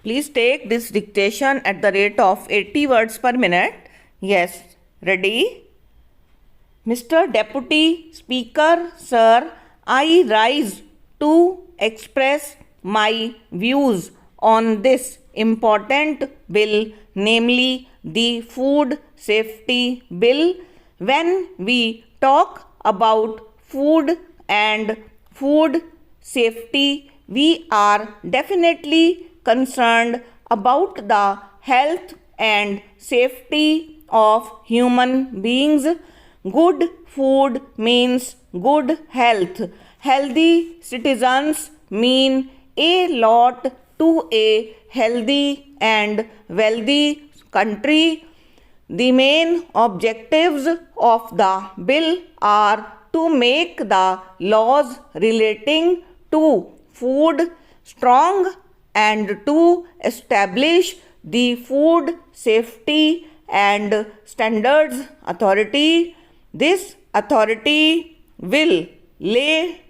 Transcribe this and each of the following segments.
Please take this dictation at the rate of 80 words per minute. Yes, ready? Mr. Deputy Speaker, Sir, I rise to express my views on this important bill, namely the Food Safety Bill. When we talk about food and food safety, we are definitely concerned about the health and safety of human beings. Good food means good health. Healthy citizens mean a lot to a healthy and wealthy country. The main objectives of the bill are to make the laws relating to food strong and to establish the Food Safety and Standards Authority. This authority will lay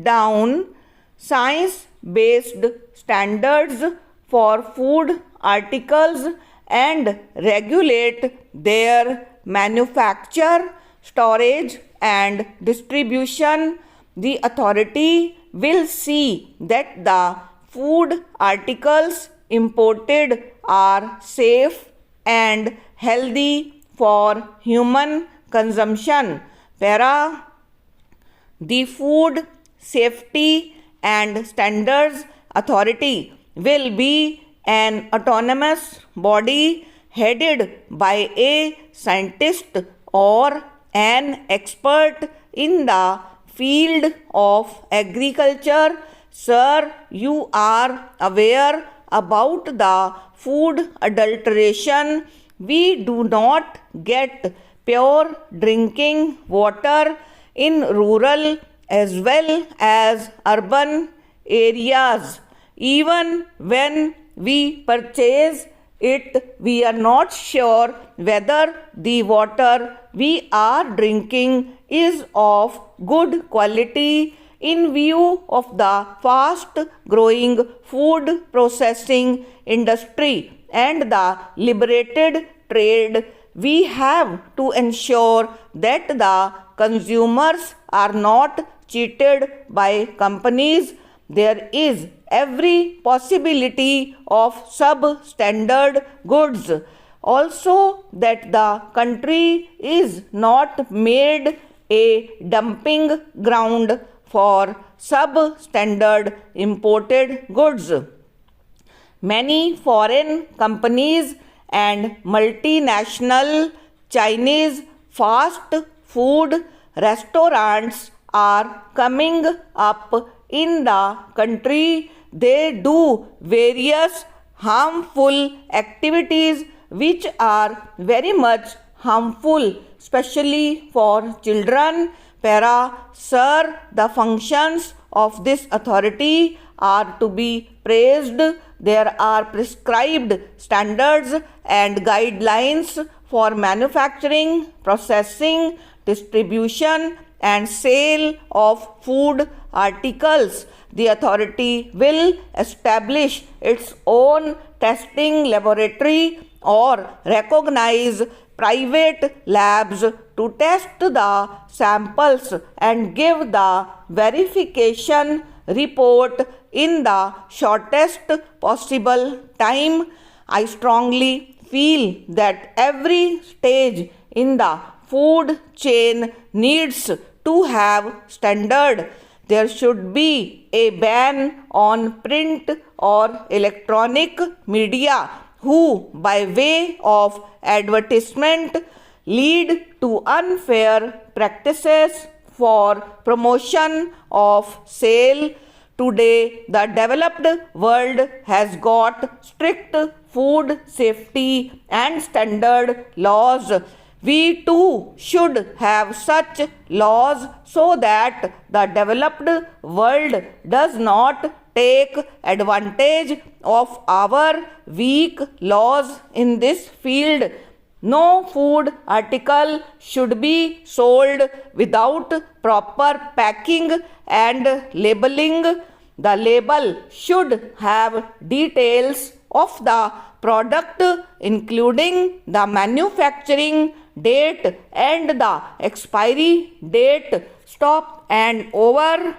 down science-based standards for food articles and regulate their manufacture, storage and distribution. The authority will see that the food articles imported are safe and healthy for human consumption. Para. The Food Safety and Standards Authority will be an autonomous body headed by a scientist or an expert in the field of agriculture. Sir, you are aware about the food adulteration. We do not get pure drinking water in rural as well as urban areas. Even when we purchase it, we are not sure whether the water we are drinking is of good quality. In view of the fast growing food processing industry and the liberated trade, we have to ensure that the consumers are not cheated by companies. There is every possibility of substandard goods. Also, that the country is not made a dumping ground for substandard imported goods. Many foreign companies and multinational Chinese fast food restaurants are coming up in the country. They do various harmful activities which are very much harmful, especially for children. Para. Sir, the functions of this authority are to be praised. There are prescribed standards and guidelines for manufacturing, processing, distribution and sale of food articles. The authority will establish its own testing laboratory or recognize private labs to test the samples and give the verification report in the shortest possible time. I strongly feel that every stage in the food chain needs to have standard. There should be a ban on print or electronic media who, by way of advertisement, lead to unfair practices for promotion of sale. Today, the developed world has got strict food safety and standard laws. We too should have such laws so that the developed world does not take advantage of our weak laws in this field. No food article should be sold without proper packing and labeling. The label should have details of the product including the manufacturing date and the expiry date. Stop and over.